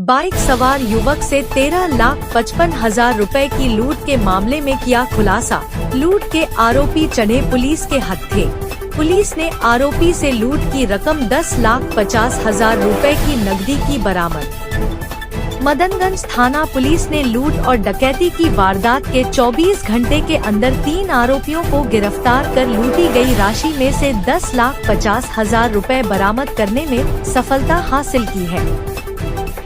Bike सवार युवक से 13,55,000 रुपए की लूट के मामले में किया खुलासा। लूट के आरोपी चढ़े पुलिस के हत्थे। पुलिस ने आरोपी से लूट की रकम 10,50,000 रुपए की नकदी की बरामद। मदनगंज थाना पुलिस ने लूट और डकैती की वारदात के 24 घंटे के अंदर 3 आरोपियों को गिरफ्तार कर लूटी गई राशि में से 10,50,000 रुपए बरामद करने में सफलता हासिल की है।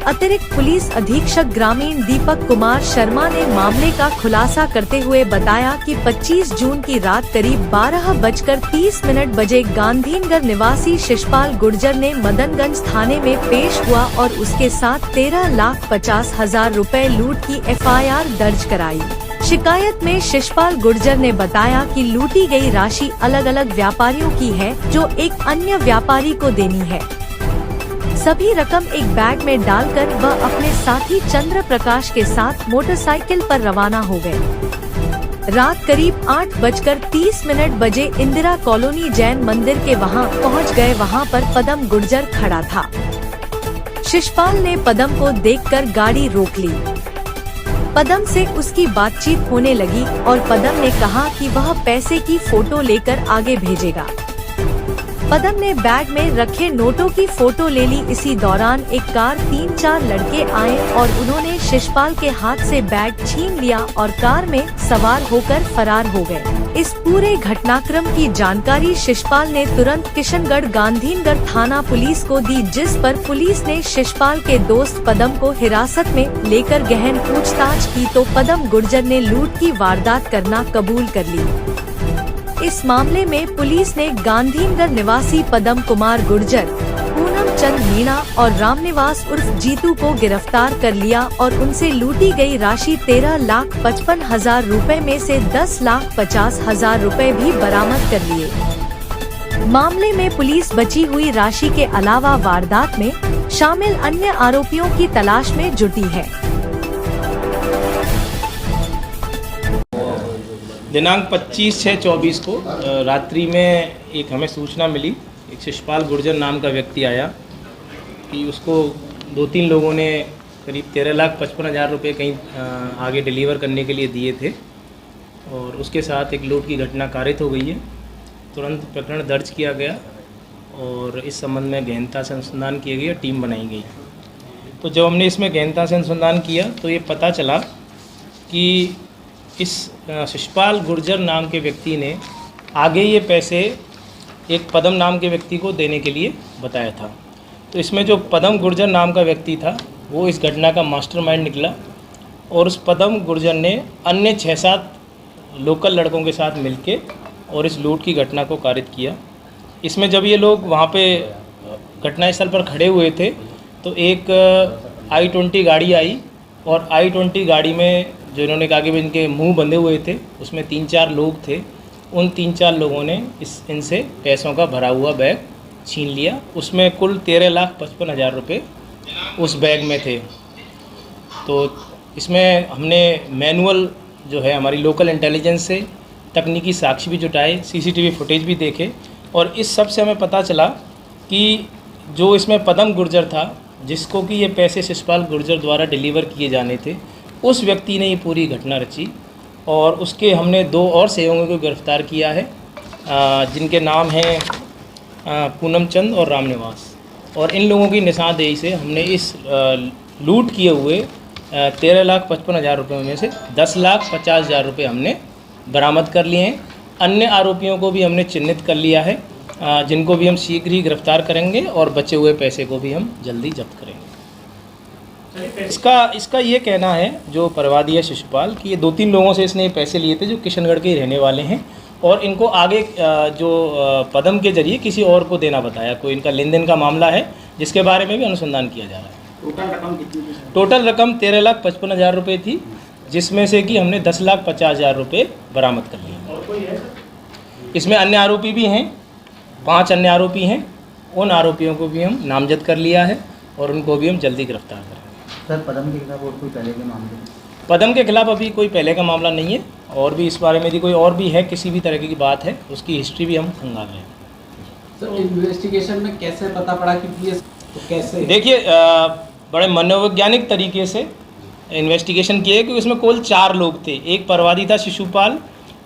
अतिरिक्त पुलिस अधीक्षक ग्रामीण दीपक कुमार शर्मा ने मामले का खुलासा करते हुए बताया कि 25 जून की रात करीब 12:30 बजे गांधीनगर निवासी शिषपाल गुर्जर ने मदनगंज थाने में पेश हुआ और उसके साथ 13,50,000 रुपए लूट की FIR दर्ज कराई। शिकायत में शिषपाल गुर्जर ने बताया कि लूटी गई राशि अलग अलग व्यापारियों की है जो एक अन्य व्यापारी को देनी है। सभी रकम एक बैग में डालकर वह अपने साथी चंद्र प्रकाश के साथ मोटरसाइकिल पर रवाना हो गए। रात करीब 8:30 बजे इंदिरा कॉलोनी जैन मंदिर के वहां पहुंच गए। वहां पर पदम गुर्जर खड़ा था। शिषपाल ने पदम को देखकर गाड़ी रोक ली। पदम से उसकी बातचीत होने लगी और पदम ने कहा कि वह पैसे की फोटो लेकर आगे भेजेगा। पदम ने बैग में रखे नोटों की फोटो ले ली। इसी दौरान एक कार 3-4 लड़के आए और उन्होंने शिषपाल के हाथ से बैग छीन लिया और कार में सवार होकर फरार हो गए। इस पूरे घटनाक्रम की जानकारी शिषपाल ने तुरंत किशनगढ़ गांधीनगर थाना पुलिस को दी, जिस पर पुलिस ने शिषपाल के दोस्त पदम को हिरासत में लेकर गहन पूछताछ की तो पदम गुर्जर ने लूट की वारदात करना कबूल कर ली। इस मामले में पुलिस ने गांधीनगर निवासी पदम कुमार गुर्जर, पूनम चंद मीणा और रामनिवास उर्फ जीतू को गिरफ्तार कर लिया और उनसे लूटी गई राशि 13,55,000 रुपए में से 10,50,000 रुपए भी बरामद कर लिए। मामले में पुलिस बची हुई राशि के अलावा वारदात में शामिल अन्य आरोपियों की तलाश में जुटी है। दिनांक 25/6/24 को रात्रि में एक हमें सूचना मिली। एक शिषपाल गुर्जर नाम का व्यक्ति आया कि उसको 2-3 लोगों ने करीब 13,55,000 रुपये कहीं आगे डिलीवर करने के लिए दिए थे और उसके साथ एक लूट की घटना कारित हो गई है। तुरंत प्रकरण दर्ज किया गया और इस संबंध में गहनता से अनुसंधान किया गया, टीम बनाई गई। तो जब हमने इसमें गहनता से अनुसंधान किया तो ये पता चला कि इस शिषपाल गुर्जर नाम के व्यक्ति ने आगे ये पैसे एक पदम नाम के व्यक्ति को देने के लिए बताया था। तो इसमें जो पदम गुर्जर नाम का व्यक्ति था वो इस घटना का मास्टरमाइंड निकला और उस पदम गुर्जर ने अन्य 6-7 लोकल लड़कों के साथ मिलके और इस लूट की घटना को कारित किया। इसमें जब ये लोग वहाँ पे घटनास्थल पर खड़े हुए थे तो एक I-20 गाड़ी आई और I-20 गाड़ी में जो इन्होंने आगे भी इनके मुंह बंधे हुए थे उसमें 3-4 लोग थे। उन 3-4 लोगों ने इनसे पैसों का भरा हुआ बैग छीन लिया। उसमें कुल 13,55,000 रुपये उस बैग में थे। तो इसमें हमने मैनुअल जो है हमारी लोकल इंटेलिजेंस से तकनीकी साक्ष्य भी जुटाए, CCTV फुटेज भी देखे और इस सब से हमें पता चला कि जो इसमें पदम गुर्जर था जिसको कि ये पैसे शिषपाल गुर्जर द्वारा डिलीवर किए जाने थे, उस व्यक्ति ने ये पूरी घटना रची और उसके हमने 2 और सहयोगियों को गिरफ्तार किया है जिनके नाम हैं पूनम चंद और रामनिवास। और इन लोगों की निशानदेही से हमने इस लूट किए हुए 13,55,000 रुपये में से 10,50,000 रुपये हमने बरामद कर लिए हैं। अन्य आरोपियों को भी हमने चिन्हित कर लिया है जिनको भी हम शीघ्र ही गिरफ्तार करेंगे और बचे हुए पैसे को भी हम जल्दी जब्त करेंगे। इसका ये कहना है जो प्रवादी है शिषपाल कि ये 2-3 लोगों से इसने पैसे लिए थे जो किशनगढ़ के ही रहने वाले हैं और इनको आगे जो पदम के जरिए किसी और को देना बताया। कोई इनका लेन देन का मामला है जिसके बारे में भी अनुसंधान किया जा रहा है। टोटल रकम कितनी थी? टोटल रकम 13,55,000 रुपये थी जिसमें से कि हमने 10,50,000 रुपये बरामद कर लिए। और कोई है? इसमें अन्य आरोपी भी हैं, 5 अन्य आरोपी हैं। उन आरोपियों को भी हम नामजद कर लिया है और उनको भी हम जल्दी गिरफ्तार करेंगे। सर, पदम के खिलाफ और कोई पहले के मामले? पदम के खिलाफ अभी कोई पहले का मामला नहीं है और भी इस बारे में यदि कोई और भी है किसी भी तरह की बात है उसकी हिस्ट्री भी हम खंगाल रहे हैं। सर, इन्वेस्टिगेशन में कैसे पता पड़ा कि ये कैसे? देखिए, बड़े मनोवैज्ञानिक तरीके से इन्वेस्टिगेशन किए, क्योंकि इसमें कुल 4 लोग थे। एक प्रवादी था शिशुपाल,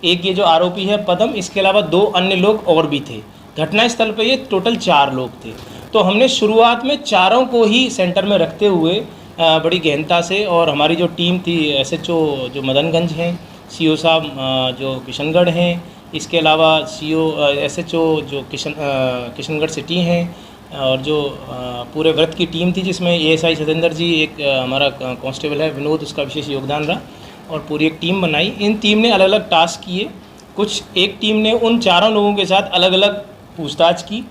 एक ये जो आरोपी है पदम, इसके अलावा 2 अन्य लोग और भी थे। घटनास्थल पे ये टोटल 4 लोग थे। तो हमने शुरुआत में चारों को ही सेंटर में रखते हुए बड़ी गहनता से, और हमारी जो टीम थी SHO जो मदनगंज हैं, CO साहब जो किशनगढ़ हैं, इसके अलावा CO SHO जो किशनगढ़ सिटी हैं, और जो पूरे व्रत की टीम थी जिसमें ASI सतेंद्र जी, एक हमारा कांस्टेबल है विनोद, उसका विशेष योगदान रहा, और पूरी एक टीम बनाई। इन टीम ने अलग अलग टास्क किए। एक टीम ने उन चारों लोगों के साथ अलग अलग पूछताछ की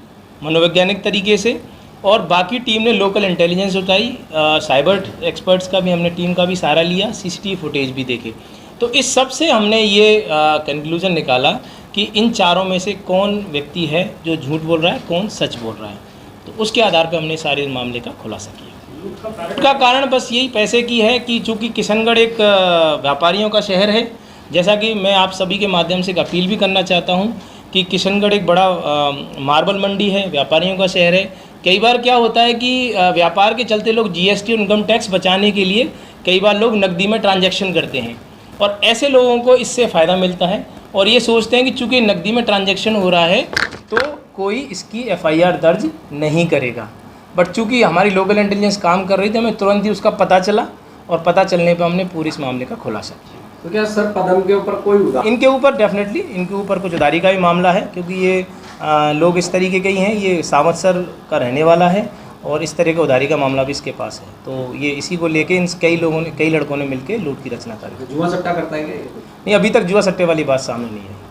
मनोवैज्ञानिक तरीके से, और बाकी टीम ने लोकल इंटेलिजेंस उठाई, साइबर एक्सपर्ट्स का भी हमने टीम का भी सहारा लिया, CCTV फुटेज भी देखे। तो इस सब से हमने ये कंक्लूजन निकाला कि इन चारों में से कौन व्यक्ति है जो झूठ बोल रहा है, कौन सच बोल रहा है। तो उसके आधार पर हमने सारे मामले का खुलासा किया। उसका कारण बस यही पैसे की है कि चूँकि किशनगढ़ एक व्यापारियों का शहर है, जैसा कि मैं आप सभी के माध्यम से एक अपील भी करना चाहता हूँ कि किशनगढ़ एक बड़ा मार्बल मंडी है, व्यापारियों का शहर है। कई बार क्या होता है कि व्यापार के चलते लोग GST और इनकम टैक्स बचाने के लिए कई बार लोग नकदी में ट्रांजैक्शन करते हैं, और ऐसे लोगों को इससे फ़ायदा मिलता है, और ये सोचते हैं कि चूँकि नकदी में ट्रांजैक्शन हो रहा है तो कोई इसकी FIR दर्ज नहीं करेगा। बट चूँकि हमारी लोकल इंटेलिजेंस काम कर रही थी, हमें तुरंत ही उसका पता चला, और पता चलने पर हमने पूरी इस मामले का खुलासा किया। तो क्या सर पदम के ऊपर कोई इनके ऊपर डेफिनेटली इनके ऊपर कुछ उधारी का भी मामला है, क्योंकि ये लोग इस तरीके के ही हैं। ये सावतसर का रहने वाला है, और इस तरह का उधारी का मामला भी इसके पास है। तो ये इसी को लेके इन कई लड़कों ने मिलकर लूट की रचना करी। जुआ सट्टा करता है क्या? नहीं, अभी तक जुआ सट्टे वाली बात सामने नहीं है।